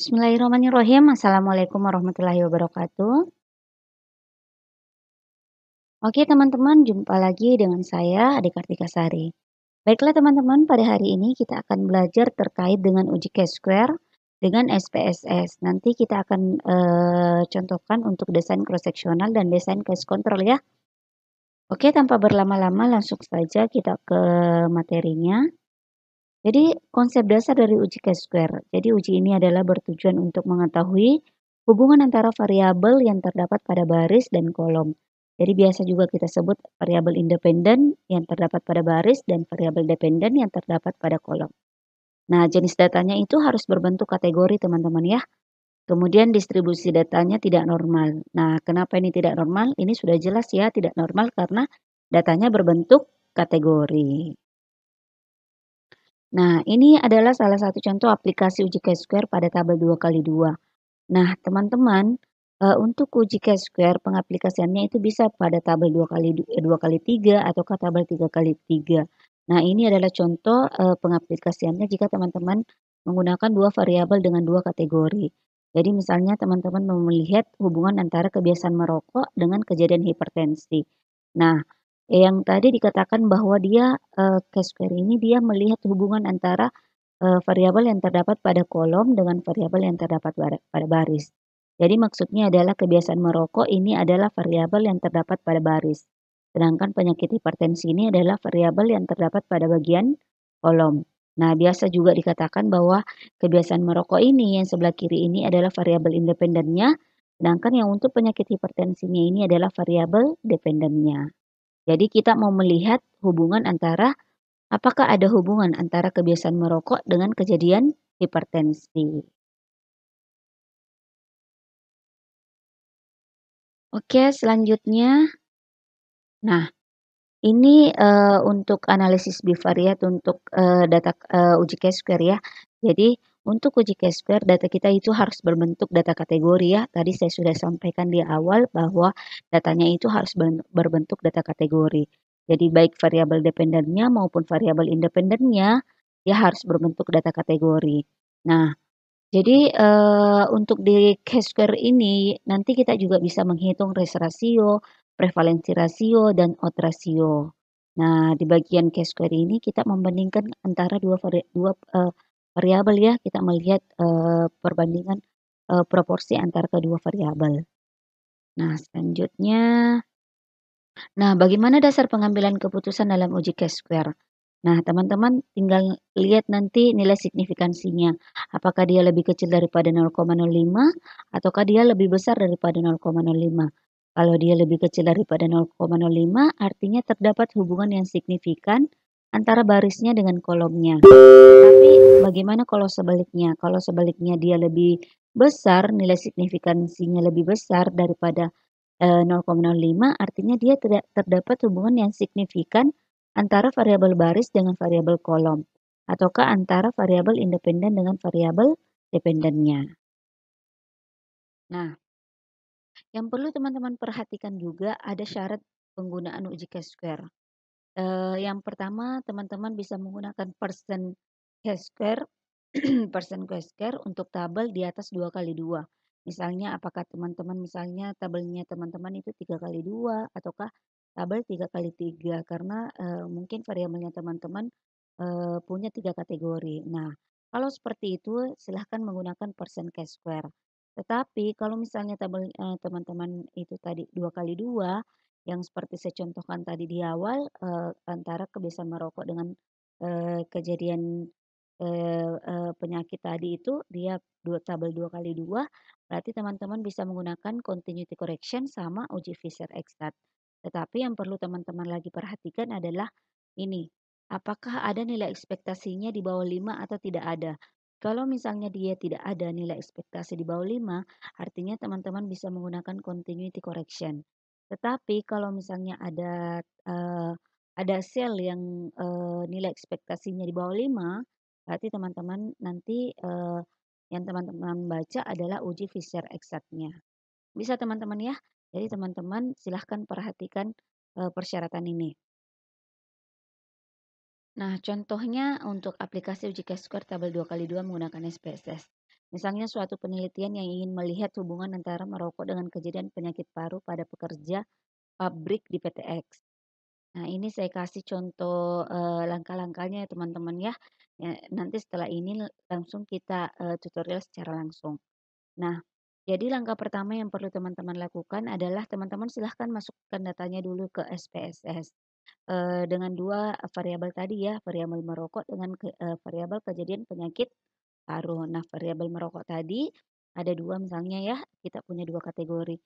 Bismillahirrahmanirrahim. Assalamualaikum warahmatullahi wabarakatuh. Oke teman-teman, jumpa lagi dengan saya Ade Kartika Sari. Baiklah teman-teman, pada hari ini kita akan belajar terkait dengan uji Chi-square dengan SPSS. Nanti kita akan contohkan untuk desain cross-sectional dan desain case control ya. Oke, tanpa berlama-lama langsung saja kita ke materinya. Jadi konsep dasar dari uji Chi-square. Jadi uji ini adalah bertujuan untuk mengetahui hubungan antara variabel yang terdapat pada baris dan kolom. Jadi biasa juga kita sebut variabel independen yang terdapat pada baris dan variabel dependen yang terdapat pada kolom. Nah, jenis datanya itu harus berbentuk kategori teman-teman ya. Kemudian distribusi datanya tidak normal. Nah, kenapa ini tidak normal? Ini sudah jelas ya, tidak normal karena datanya berbentuk kategori. Nah, ini adalah salah satu contoh aplikasi uji Chi-square pada tabel 2x2. Nah, teman-teman, untuk uji Chi-square pengaplikasiannya itu bisa pada tabel 2x3 atau tabel 3x3. Nah, ini adalah contoh pengaplikasiannya jika teman-teman menggunakan dua variabel dengan dua kategori. Jadi misalnya teman-teman mau melihat hubungan antara kebiasaan merokok dengan kejadian hipertensi. Nah, yang tadi dikatakan bahwa dia Chi-square ini dia melihat hubungan antara variabel yang terdapat pada kolom dengan variabel yang terdapat pada baris. Jadi maksudnya adalah kebiasaan merokok ini adalah variabel yang terdapat pada baris. Sedangkan penyakit hipertensi ini adalah variabel yang terdapat pada bagian kolom. Nah, biasa juga dikatakan bahwa kebiasaan merokok ini yang sebelah kiri ini adalah variabel independennya, sedangkan yang untuk penyakit hipertensinya ini adalah variabel dependennya. Jadi kita mau melihat hubungan antara apakah ada hubungan antara kebiasaan merokok dengan kejadian hipertensi? Oke, selanjutnya. Nah, ini untuk analisis bivariat untuk data uji Chi-square ya. Jadi untuk uji Chi-square data kita itu harus berbentuk data kategori ya. Tadi saya sudah sampaikan di awal bahwa datanya itu harus berbentuk data kategori. Jadi baik variabel dependennya maupun variabel independennya ya harus berbentuk data kategori. Nah, jadi untuk di Chi-square ini nanti kita juga bisa menghitung race ratio, prevalensi rasio, dan odds rasio. Nah, di bagian Chi-square ini kita membandingkan antara dua variabel ya, kita melihat perbandingan proporsi antara kedua variabel. Nah, selanjutnya, nah bagaimana dasar pengambilan keputusan dalam uji Chi-square? Nah, teman-teman tinggal lihat nanti nilai signifikansinya. Apakah dia lebih kecil daripada 0,05 ataukah dia lebih besar daripada 0,05. Kalau dia lebih kecil daripada 0,05 artinya terdapat hubungan yang signifikan antara barisnya dengan kolomnya. Tapi bagaimana kalau sebaliknya? Kalau sebaliknya dia lebih besar, nilai signifikansinya lebih besar daripada 0,05 artinya dia tidak terdapat hubungan yang signifikan antara variabel baris dengan variabel kolom ataukah antara variabel independen dengan variabel dependennya. Nah, yang perlu teman-teman perhatikan juga ada syarat penggunaan uji Chi-square. Yang pertama teman-teman bisa menggunakan persen Chi-square persen Chi-square untuk tabel di atas 2x2. Misalnya apakah teman-teman misalnya tabelnya teman-teman itu 3x2 ataukah tabel 3x3 karena mungkin variabelnya teman-teman punya 3 kategori. Nah, kalau seperti itu silahkan menggunakan persen Chi-square. Tetapi kalau misalnya tabel teman-teman itu tadi 2x2 yang seperti saya contohkan tadi di awal antara kebiasaan merokok dengan kejadian penyakit tadi itu dia tabel 2x2 berarti teman-teman bisa menggunakan continuity correction sama uji Fisher-Extat. Tetapi yang perlu teman-teman lagi perhatikan adalah ini, apakah ada nilai ekspektasinya di bawah 5 atau tidak ada. Kalau misalnya dia tidak ada nilai ekspektasi di bawah 5, artinya teman-teman bisa menggunakan continuity correction. Tetapi kalau misalnya ada sel yang nilai ekspektasinya di bawah 5, berarti teman-teman nanti yang teman-teman baca adalah uji Fisher-Exatnya. Bisa teman-teman ya. Jadi teman-teman silahkan perhatikan persyaratan ini. Nah, contohnya untuk aplikasi uji Chi-square tabel 2x2 menggunakan SPSS. Misalnya suatu penelitian yang ingin melihat hubungan antara merokok dengan kejadian penyakit paru pada pekerja pabrik di PT X. Nah, ini saya kasih contoh, langkah-langkahnya ya teman-teman ya. Ya, nanti setelah ini langsung kita, tutorial secara langsung. Nah, jadi langkah pertama yang perlu teman-teman lakukan adalah teman-teman silahkan masukkan datanya dulu ke SPSS, dengan 2 variabel tadi ya, variabel merokok dengan variabel kejadian penyakit paru. Nah, variabel merokok tadi ada 2 misalnya ya, kita punya 2 kategori,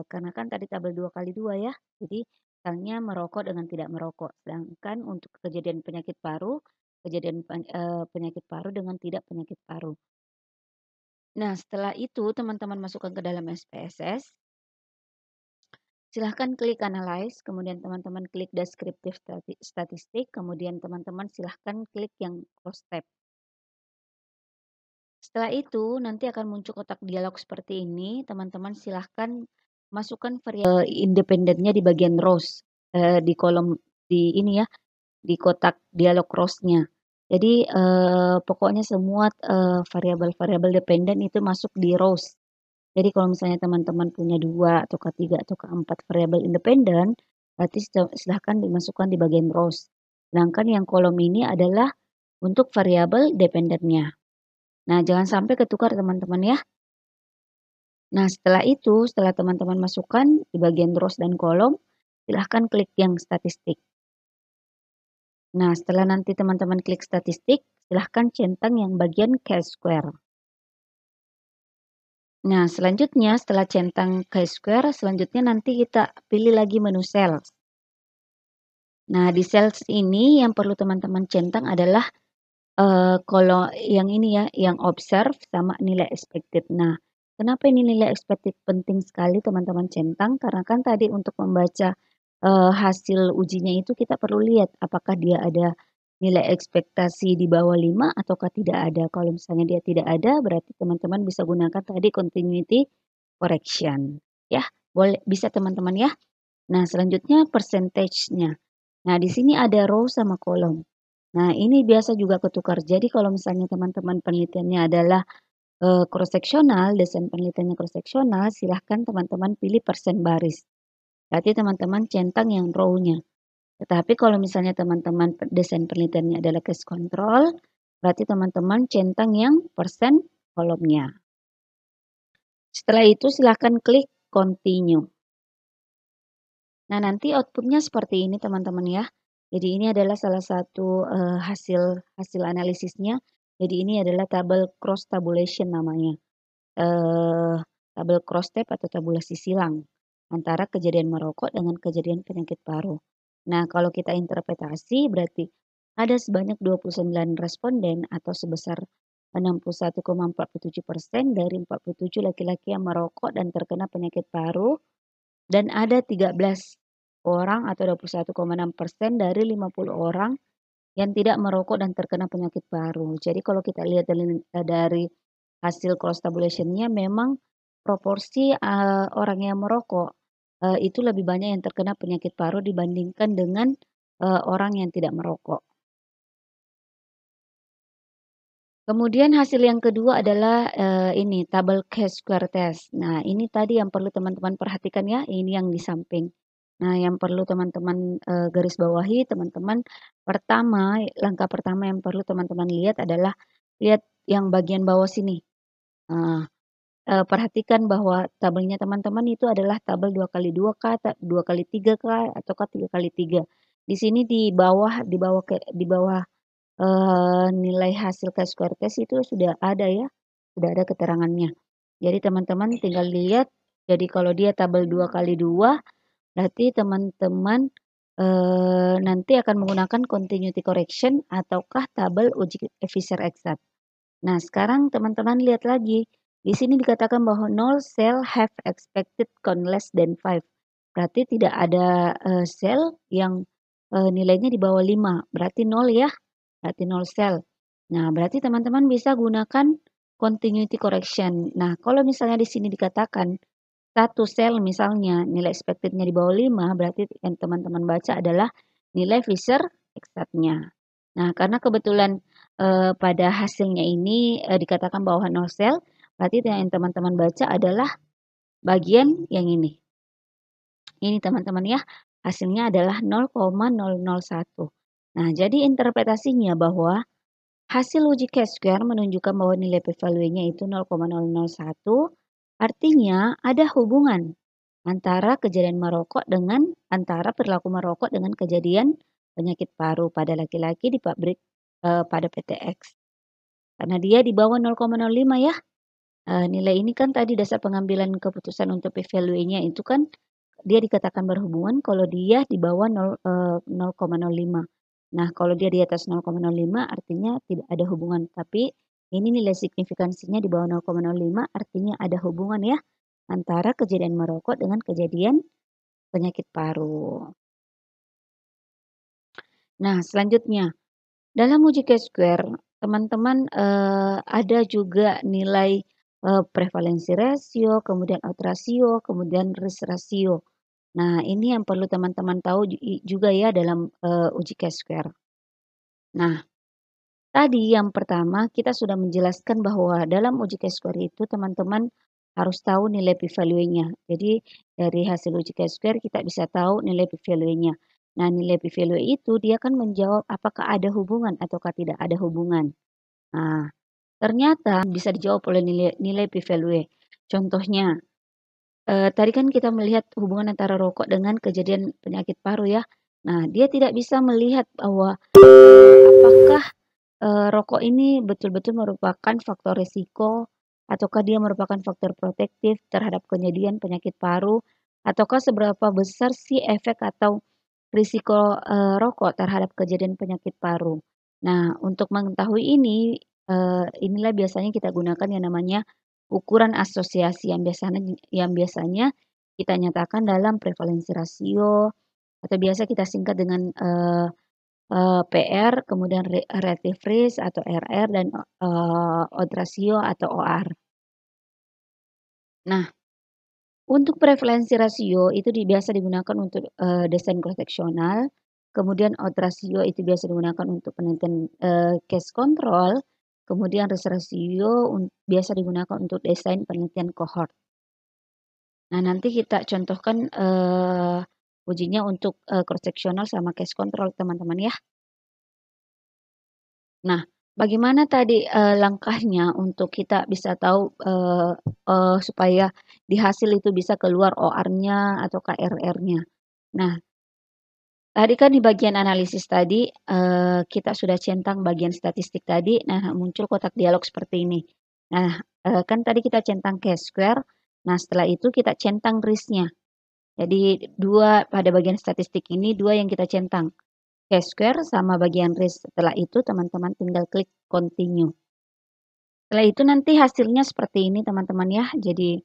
karena kan tadi tabel 2 kali 2 ya, jadi misalnya merokok dengan tidak merokok. Sedangkan untuk kejadian penyakit paru, penyakit paru dengan tidak penyakit paru. Nah, setelah itu teman-teman masukkan ke dalam SPSS, silahkan klik analyze, kemudian teman-teman klik descriptive statistik, kemudian teman-teman silahkan klik yang cross tab. Setelah itu nanti akan muncul kotak dialog seperti ini, teman-teman silahkan masukkan variabel independennya di bagian rows, di kolom di ini ya, di kotak dialog rows-nya. Jadi, pokoknya semua, variabel-variabel dependen itu masuk di rows. Jadi kalau misalnya teman-teman punya 2 atau ke 3 atau ke 4 variabel independen, berarti silahkan dimasukkan di bagian rows. Sedangkan yang kolom ini adalah untuk variabel dependennya. Nah, jangan sampai ketukar teman-teman ya. Nah, setelah itu, setelah teman-teman masukkan di bagian rows dan kolom, silahkan klik yang statistik. Nah, setelah nanti teman-teman klik statistik, silahkan centang yang bagian chi-square. Nah, selanjutnya setelah centang chi-square, selanjutnya nanti kita pilih lagi menu cells. Nah, di cells ini yang perlu teman-teman centang adalah kalau yang ini ya, yang observe sama nilai expected. Nah, kenapa ini nilai expected penting sekali teman-teman centang? Karena kan tadi untuk membaca, hasil ujinya itu kita perlu lihat apakah dia ada nilai ekspektasi di bawah 5 ataukah tidak ada. Kalau misalnya dia tidak ada, berarti teman-teman bisa gunakan tadi continuity correction, ya. Boleh bisa teman-teman ya. Nah, selanjutnya percentage-nya. Nah, di sini ada row sama kolom. Nah, ini biasa juga ketukar. Jadi kalau misalnya teman-teman penelitiannya adalah, cross sectional, desain penelitiannya cross sectional, silahkan teman-teman pilih persen baris. Berarti teman-teman centang yang row-nya. Tetapi kalau misalnya teman-teman desain penelitiannya adalah case control, berarti teman-teman centang yang persen kolomnya. Setelah itu silahkan klik continue. Nah, nanti outputnya seperti ini teman-teman ya. Jadi ini adalah salah satu, hasil analisisnya. Jadi ini adalah tabel cross tabulation namanya. Eee, Tabel cross tab atau tabulasi silang antara kejadian merokok dengan kejadian penyakit paru. Nah, kalau kita interpretasi berarti ada sebanyak 29 responden atau sebesar 61,47% dari 47 laki-laki yang merokok dan terkena penyakit paru, dan ada 13 orang atau 21,6% dari 50 orang yang tidak merokok dan terkena penyakit paru. Jadi kalau kita lihat dari hasil cross tabulation-nya memang proporsi, orang yang merokok, itu lebih banyak yang terkena penyakit paru dibandingkan dengan, orang yang tidak merokok. Kemudian hasil yang kedua adalah, ini tabel chi-square test. Nah, ini tadi yang perlu teman-teman perhatikan ya, ini yang di samping. Nah, yang perlu teman-teman, garis bawahi, teman-teman langkah pertama yang perlu teman-teman lihat adalah lihat yang bagian bawah sini. Nah, perhatikan bahwa tabelnya teman-teman itu adalah tabel 2 kali 2 kah, 2 kali 3 kah, ataukah 3 kali 3. Di sini di bawah nilai hasil chi-square test itu sudah ada ya, sudah ada keterangannya. Jadi teman-teman tinggal lihat, jadi kalau dia tabel 2 kali 2, berarti teman-teman, nanti akan menggunakan continuity correction ataukah tabel uji Fisher Exact. Nah, sekarang teman-teman lihat lagi, di sini dikatakan bahwa "Null cell have expected count less than 5". Berarti tidak ada, sel yang, nilainya di bawah 5, berarti 0 ya. Berarti 0 sel. Nah, berarti teman-teman bisa gunakan continuity correction. Nah, kalau misalnya di sini dikatakan 1 sel misalnya nilai expected-nya di bawah 5, berarti yang teman-teman baca adalah nilai Fisher exact-nya. Nah, karena kebetulan pada hasilnya ini dikatakan bahwa no cell, berarti yang teman-teman baca adalah bagian yang ini. Ini teman-teman ya, hasilnya adalah 0,001. Nah, jadi interpretasinya bahwa hasil uji Chi-square menunjukkan bahwa nilai p-value-nya itu 0,001, artinya ada hubungan antara kejadian antara perilaku merokok dengan kejadian penyakit paru pada laki-laki di pabrik pada PT X. Karena dia di bawah 0,05 ya. Nilai ini kan tadi dasar pengambilan keputusan untuk p-value-nya itu kan dia dikatakan berhubungan kalau dia di bawah 0,05. Nah, kalau dia di atas 0,05 artinya tidak ada hubungan. Tapi ini nilai signifikansinya di bawah 0,05 artinya ada hubungan ya antara kejadian merokok dengan kejadian penyakit paru. Nah, selanjutnya dalam uji Chi-square teman-teman ada juga nilai prevalensi rasio, kemudian odds rasio, kemudian risk rasio. Nah, ini yang perlu teman-teman tahu juga ya dalam uji Chi-square. Nah, tadi yang pertama kita sudah menjelaskan bahwa dalam uji Chi-square itu teman-teman harus tahu nilai p-value-nya. Jadi dari hasil uji Chi-square kita bisa tahu nilai p-value-nya. Nah, nilai p-value itu dia kan menjawab apakah ada hubungan ataukah tidak ada hubungan. Nah, ternyata bisa dijawab oleh nilai p-value. Contohnya, tadi kan kita melihat hubungan antara rokok dengan kejadian penyakit paru ya. Nah, dia tidak bisa melihat bahwa apakah rokok ini betul-betul merupakan faktor risiko ataukah dia merupakan faktor protektif terhadap kejadian penyakit paru ataukah seberapa besar sih efek atau risiko rokok terhadap kejadian penyakit paru. Nah, untuk mengetahui ini, inilah biasanya kita gunakan yang namanya ukuran asosiasi yang biasanya kita nyatakan dalam prevalensi rasio atau biasa kita singkat dengan PR, kemudian relative risk atau RR dan odds ratio atau OR. Nah, untuk prevalensi rasio itu biasa digunakan untuk desain cross-seksional, kemudian odds ratio itu biasa digunakan untuk penelitian case control, kemudian risk ratio biasa digunakan untuk desain penelitian cohort. Nah, nanti kita contohkan ujinya untuk cross-seksional sama case control teman-teman ya. Nah, bagaimana tadi langkahnya untuk kita bisa tahu supaya di hasil itu bisa keluar OR-nya atau KRR-nya. Nah, tadi kan di bagian analisis tadi kita sudah centang bagian statistik tadi. Nah, muncul kotak dialog seperti ini. Nah, kan tadi kita centang Chi-square. Nah, setelah itu kita centang risk-nya. Jadi pada bagian statistik ini dua yang kita centang. Chi-square sama bagian risk. Setelah itu teman-teman tinggal klik continue. Setelah itu nanti hasilnya seperti ini teman-teman ya. Jadi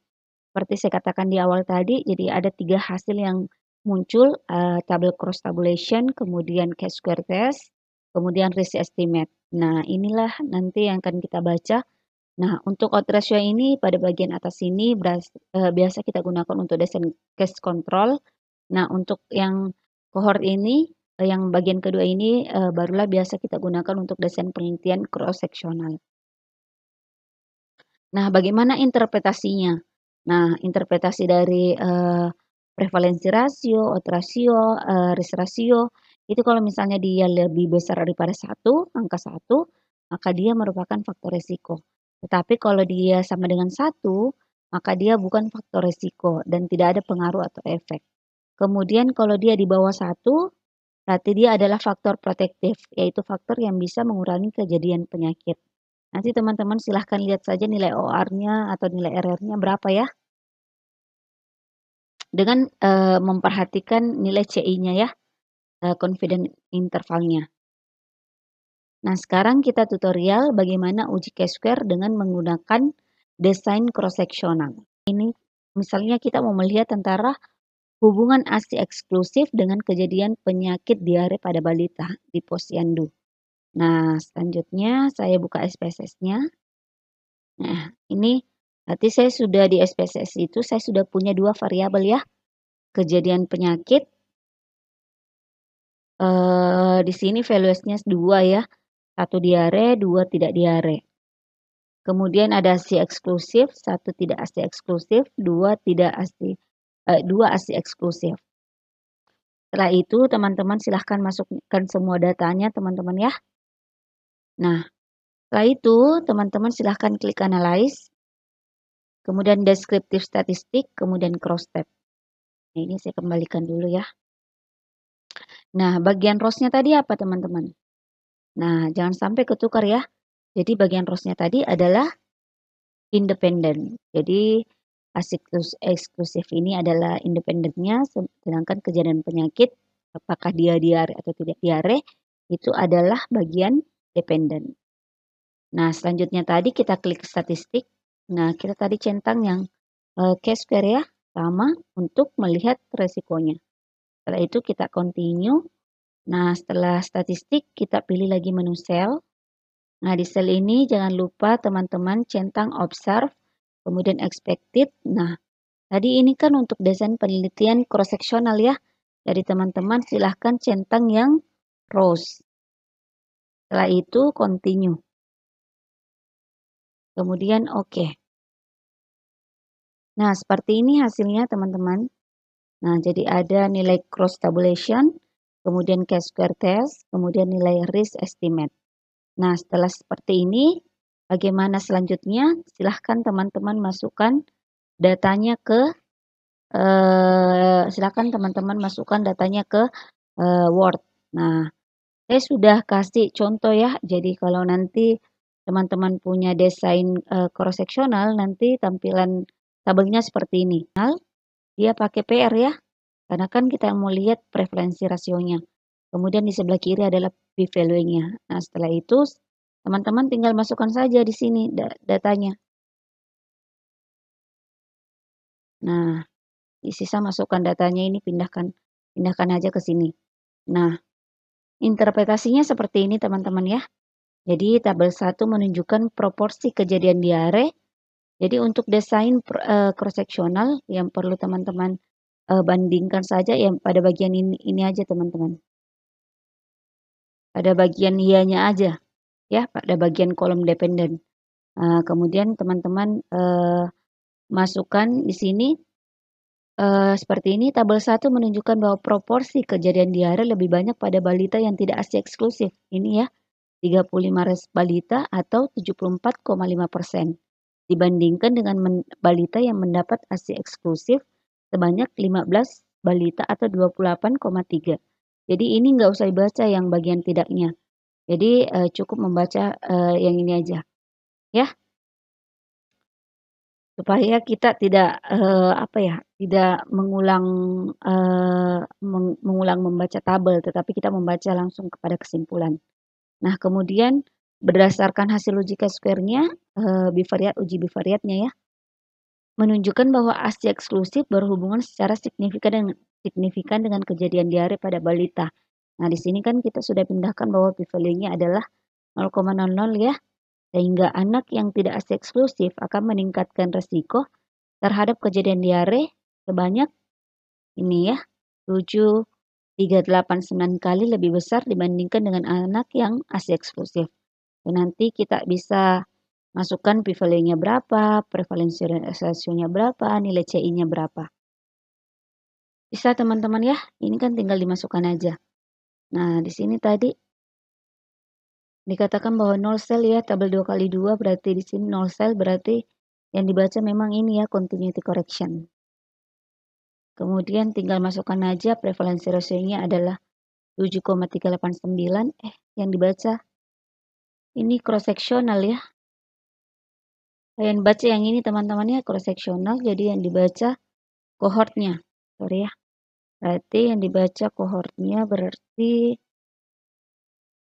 seperti saya katakan di awal tadi, jadi ada 3 hasil yang muncul, tabel cross tabulation, kemudian Chi-square test, kemudian risk estimate. Nah, inilah nanti yang akan kita baca. Nah, untuk odds ratio ini pada bagian atas ini biasa kita gunakan untuk desain case control. Nah, untuk yang cohort ini, yang bagian kedua ini barulah biasa kita gunakan untuk desain penelitian cross-seksional. Nah, bagaimana interpretasinya? Nah, interpretasi dari prevalensi rasio, odds rasio, risk rasio, itu kalau misalnya dia lebih besar daripada 1, angka 1, maka dia merupakan faktor risiko. Tetapi kalau dia sama dengan 1, maka dia bukan faktor risiko dan tidak ada pengaruh atau efek. Kemudian kalau dia di bawah 1, berarti dia adalah faktor protektif, yaitu faktor yang bisa mengurangi kejadian penyakit. Nanti teman-teman silahkan lihat saja nilai OR-nya atau nilai RR-nya berapa ya. Dengan memperhatikan nilai CI-nya ya, confidence intervalnya. Nah, sekarang kita tutorial bagaimana uji Chi-square dengan menggunakan desain cross-seksional. Ini misalnya kita mau melihat antara hubungan ASI eksklusif dengan kejadian penyakit diare pada balita di posyandu. Nah, selanjutnya saya buka SPSS-nya. Nah, ini berarti saya sudah di SPSS itu saya sudah punya 2 variabel ya. Kejadian penyakit di sini values-nya 2 ya. 1 diare, 2 tidak diare. Kemudian ada ASI eksklusif, 1 tidak ASI eksklusif, 2 tidak ASI 2 ASI eksklusif. Setelah itu teman-teman silahkan masukkan semua datanya teman-teman ya. Nah, setelah itu teman-teman silahkan klik analyze, kemudian deskriptif statistik, kemudian cross tab. Nah, ini saya kembalikan dulu ya. Nah, bagian rows-nya tadi apa teman-teman? Nah, jangan sampai ketukar ya. Jadi bagian rows-nya tadi adalah independen. Jadi eksklusif ini adalah independennya, sedangkan kejadian penyakit, apakah dia diare atau tidak diare, itu adalah bagian dependen. Nah, selanjutnya tadi kita klik statistik. Nah, kita tadi centang yang Q-square ya, sama untuk melihat resikonya. Setelah itu kita continue. Nah, setelah statistik kita pilih lagi menu sel. Nah, di sel ini jangan lupa teman-teman centang observe, kemudian expected. Nah, tadi ini kan untuk desain penelitian cross-sectional ya. Jadi teman-teman silahkan centang yang rows. Setelah itu continue. Kemudian oke. Nah, seperti ini hasilnya teman-teman. Nah, jadi ada nilai cross tabulation, kemudian Q-square test, kemudian nilai risk estimate. Nah, setelah seperti ini, bagaimana selanjutnya? Silahkan teman-teman masukkan datanya ke Word. Nah, saya sudah kasih contoh ya. Jadi kalau nanti teman-teman punya desain cross sectional, nanti tampilan tabelnya seperti ini. Dia pakai PR ya, karena kan kita mau lihat preferensi rasionya. Kemudian di sebelah kiri adalah p-value-nya. Nah, setelah itu teman-teman tinggal masukkan saja di sini datanya. Nah, di sisa masukkan datanya ini pindahkan aja ke sini. Nah, interpretasinya seperti ini teman-teman ya. Jadi tabel 1 menunjukkan proporsi kejadian diare. Jadi untuk desain cross-sectional yang perlu teman-teman bandingkan saja yang pada bagian ini aja teman-teman. Pada bagian ianya aja ya, pada bagian kolom dependen. Kemudian teman-teman masukkan di sini seperti ini. Tabel 1 menunjukkan bahwa proporsi kejadian diare lebih banyak pada balita yang tidak ASI eksklusif. Ini ya, 35 balita atau 74,5% dibandingkan dengan balita yang mendapat ASI eksklusif sebanyak 15 balita atau 28,3. Jadi ini nggak usah dibaca yang bagian tidaknya. Jadi cukup membaca yang ini aja ya, supaya kita tidak tidak mengulang membaca tabel, tetapi kita membaca langsung kepada kesimpulan. Nah, kemudian berdasarkan hasil uji Q-square-nya, uji bivariatnya ya, menunjukkan bahwa ASI eksklusif berhubungan secara signifikan dengan kejadian diare pada balita. Nah, di sini kan kita sudah pindahkan bahwa p-value-nya adalah 0,00 ya, sehingga anak yang tidak ASI eksklusif akan meningkatkan resiko terhadap kejadian diare sebanyak ini ya, 7,389 kali lebih besar dibandingkan dengan anak yang ASI eksklusif. Dan nanti kita bisa masukkan p-value-nya berapa, prevalensi rasionya berapa, nilai CI-nya berapa. Bisa teman-teman ya, ini kan tinggal dimasukkan aja. Nah, di sini tadi dikatakan bahwa 0 sel ya, tabel 2 kali 2 berarti di sini 0 sel berarti yang dibaca memang ini ya, continuity correction. Kemudian tinggal masukkan aja prevalensi rasionya adalah 7,389. Yang dibaca ini cross sectional ya. Yang baca yang ini teman-teman ya, cross sectional, jadi yang dibaca kohortnya. Sorry ya. Berarti yang dibaca kohortnya berarti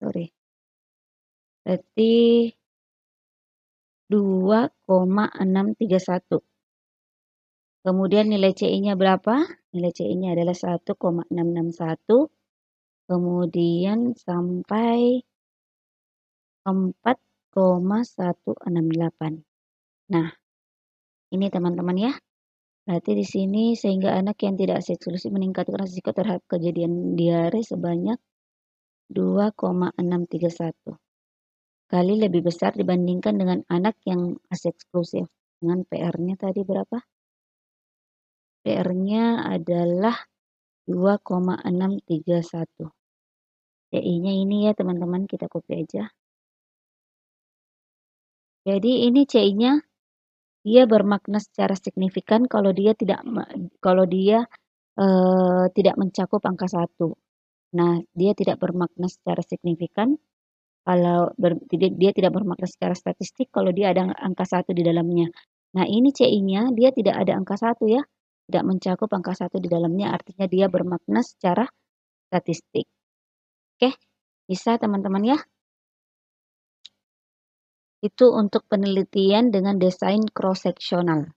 2,631. Kemudian nilai CI-nya berapa? Nilai CI-nya adalah 1,661. Kemudian sampai 4,168. Nah, ini teman-teman ya. Berarti di sini sehingga anak yang tidak ASI eksklusif meningkatkan risiko terhadap kejadian diare sebanyak 2,631. kali lebih besar dibandingkan dengan anak yang eksklusif. Dengan PR-nya tadi berapa? PR-nya adalah 2,631. CI-nya ini ya teman-teman, kita copy aja. Jadi ini CI-nya dia bermakna secara signifikan kalau dia tidak tidak mencakup angka 1. Nah, dia tidak bermakna secara signifikan kalau dia tidak bermakna secara statistik kalau dia ada angka 1 di dalamnya. Nah, ini CI-nya dia tidak ada angka 1 ya. Tidak mencakup angka 1 di dalamnya, artinya dia bermakna secara statistik. Oke, bisa teman-teman ya. Itu untuk penelitian dengan desain cross-sectional.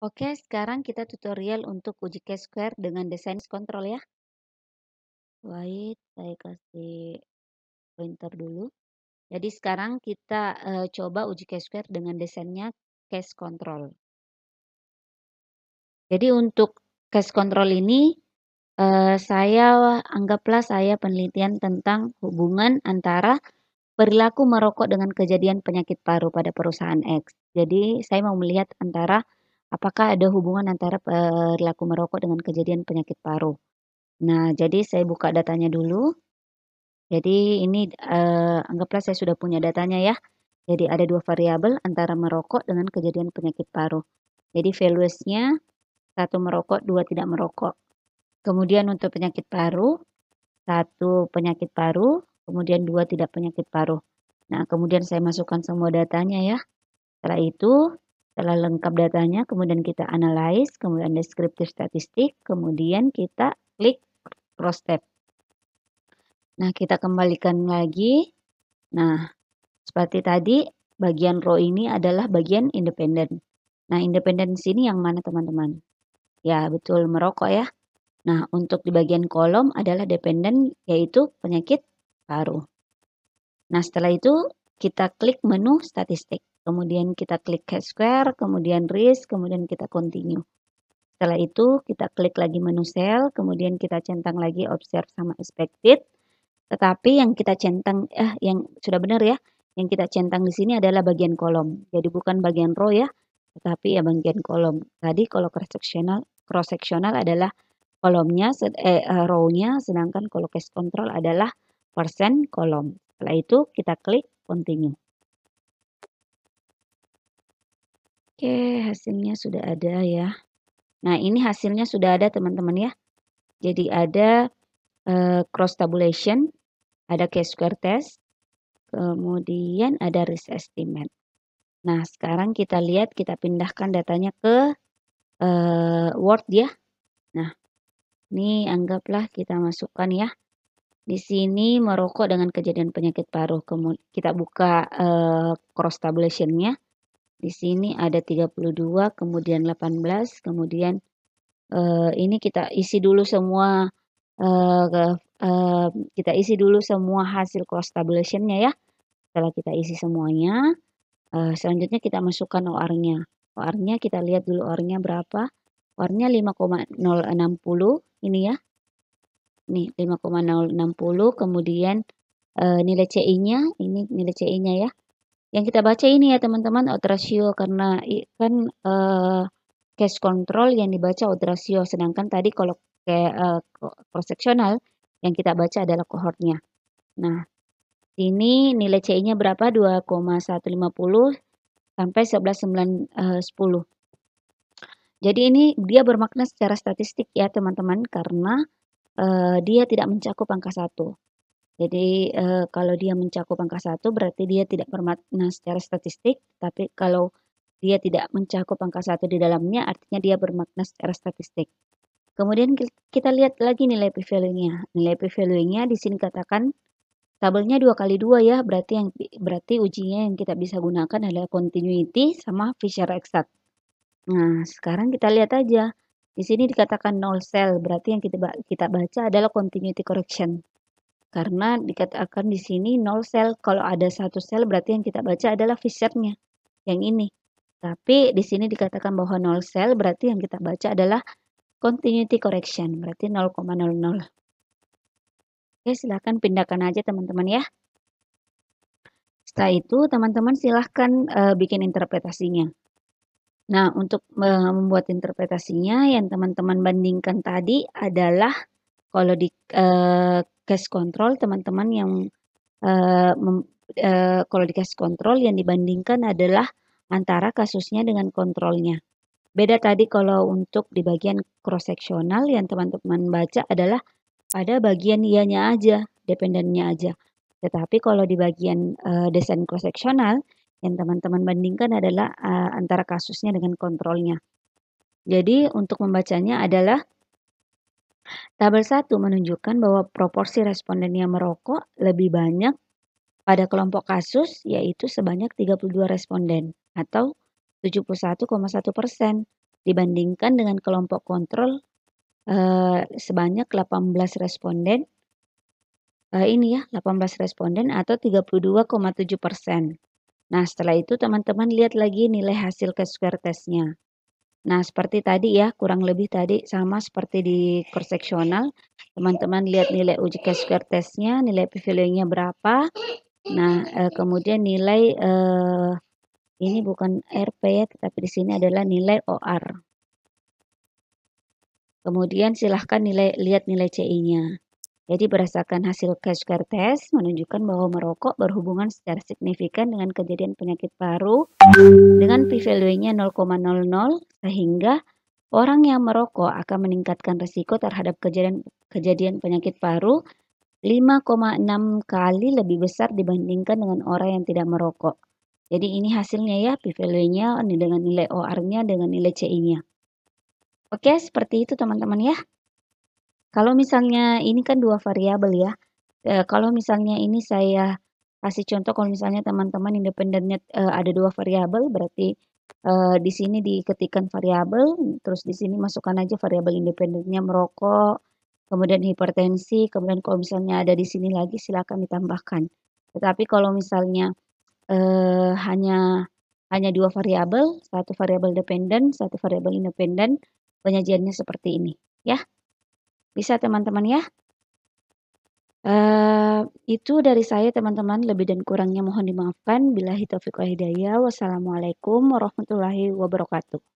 Oke, sekarang kita tutorial untuk uji Chi-square dengan desain kontrol ya. Wait, saya kasih pointer dulu. Jadi sekarang kita coba uji Chi-square dengan desainnya case control. Jadi untuk case control ini saya anggaplah saya penelitian tentang hubungan antara perilaku merokok dengan kejadian penyakit paru pada perusahaan X. Jadi saya mau melihat antara apakah ada hubungan antara perilaku merokok dengan kejadian penyakit paru. Nah, jadi saya buka datanya dulu. Jadi ini anggaplah saya sudah punya datanya ya. Jadi ada 2 variabel antara merokok dengan kejadian penyakit paru. Jadi values-nya 1 merokok, 2 tidak merokok. Kemudian untuk penyakit paru, 1 penyakit paru, kemudian 2 tidak penyakit paru. Nah, kemudian saya masukkan semua datanya ya. Setelah itu, setelah lengkap datanya, kemudian kita analyze, kemudian deskriptif statistik, kemudian kita klik cross tab. Nah, kita kembalikan lagi. Nah, seperti tadi, bagian row ini adalah bagian independen. Nah, independen di sini yang mana teman-teman? Ya, betul, merokok ya. Nah, untuk di bagian kolom adalah dependen, yaitu penyakit paru. Nah, setelah itu kita klik menu statistik. Kemudian kita klik Chi-square, kemudian risk, kemudian kita continue. Setelah itu kita klik lagi menu cell, kemudian kita centang lagi observe sama expected. Tetapi yang kita centang, yang sudah benar ya, yang kita centang di sini adalah bagian kolom. Jadi bukan bagian row ya, tetapi ya bagian kolom. Tadi kalau cross sectional adalah kolomnya, row-nya, sedangkan kalau case control adalah persen kolom. Setelah itu kita klik continue. Oke, hasilnya sudah ada ya. Nah, ini hasilnya sudah ada teman-teman ya. Jadi ada cross tabulation, ada Chi-square test, kemudian ada risk estimate. Nah, sekarang kita lihat, kita pindahkan datanya ke Word ya. Nah, ini anggaplah kita masukkan ya. Di sini merokok dengan kejadian penyakit paru. Kemudian kita buka cross tabulation-nya. Di sini ada 32, kemudian 18, kemudian ini kita isi dulu semua kita isi dulu semua hasil cross tabulation-nya ya. Setelah kita isi semuanya, selanjutnya kita masukkan OR-nya. OR-nya kita lihat dulu OR-nya berapa. OR-nya 5,060 ini ya. Nih 5,060, kemudian nilai CI-nya, ini nilai CI-nya ya. Yang kita baca ini ya teman-teman, odds ratio, karena kan case control yang dibaca odds ratio, sedangkan tadi kalau cross sectional yang kita baca adalah cohortnya. Nah, ini nilai CI-nya berapa? 2,150 sampai 11,910. Jadi ini dia bermakna secara statistik ya teman-teman, karena dia tidak mencakup angka 1. Jadi kalau dia mencakup angka 1 berarti dia tidak bermakna secara statistik, tapi kalau dia tidak mencakup angka 1 di dalamnya artinya dia bermakna secara statistik. Kemudian kita lihat lagi nilai p-value-nya. Nilai p-value-nya di sini katakan tabelnya 2 kali 2 ya, berarti ujinya yang kita bisa gunakan adalah continuity sama Fisher exact. Nah, sekarang kita lihat aja. Di sini dikatakan null cell, berarti yang kita baca adalah continuity correction. Karena dikatakan di sini null cell, kalau ada satu sel berarti yang kita baca adalah Fisher-nya, yang ini. Tapi di sini dikatakan bahwa null cell, berarti yang kita baca adalah continuity correction, berarti 0,00. Oke, silahkan pindahkan aja teman-teman ya. Setelah itu teman-teman silahkan bikin interpretasinya. Nah, untuk membuat interpretasinya yang teman-teman bandingkan tadi adalah kalau di cash control teman-teman yang kalau di cash control yang dibandingkan adalah antara kasusnya dengan kontrolnya. Beda tadi kalau untuk di bagian cross sectional yang teman-teman baca adalah pada bagian ianya aja, dependennya aja. Tetapi kalau di bagian desain cross sectional yang teman-teman bandingkan adalah antara kasusnya dengan kontrolnya. Jadi untuk membacanya adalah tabel 1 menunjukkan bahwa proporsi responden yang merokok lebih banyak pada kelompok kasus yaitu sebanyak 32 responden atau 71,1% dibandingkan dengan kelompok kontrol sebanyak 18 responden 18 responden atau 32,7%. Nah, setelah itu teman-teman lihat lagi nilai hasil Q-square testnya. Nah, seperti tadi ya, kurang lebih tadi sama seperti di cross sectional. Teman-teman lihat nilai uji Q-square testnya, nilai p-value-nya berapa. Nah, kemudian nilai ini bukan RP ya, tetapi di sini adalah nilai OR. Kemudian silahkan lihat nilai CI-nya. Jadi berdasarkan hasil Q-square test menunjukkan bahwa merokok berhubungan secara signifikan dengan kejadian penyakit paru dengan p-value-nya 0,00 sehingga orang yang merokok akan meningkatkan risiko terhadap kejadian penyakit paru 5,6 kali lebih besar dibandingkan dengan orang yang tidak merokok. Jadi ini hasilnya ya, p-value-nya dengan nilai OR-nya dengan nilai CI-nya. Oke, seperti itu teman-teman ya. Kalau misalnya ini kan dua variabel ya. Kalau misalnya ini saya kasih contoh kalau misalnya teman-teman independennya ada dua variabel berarti di sini diketikkan variabel, terus di sini masukkan aja variabel independennya merokok, kemudian hipertensi, kemudian kalau misalnya ada di sini lagi silakan ditambahkan. Tetapi kalau misalnya hanya dua variabel, satu variabel dependen, satu variabel independen, penyajiannya seperti ini, ya. Bisa teman-teman ya. Itu dari saya teman-teman, lebih dan kurangnya mohon dimaafkan. Billahi taufiq wal hidayah. Wassalamualaikum warahmatullahi wabarakatuh.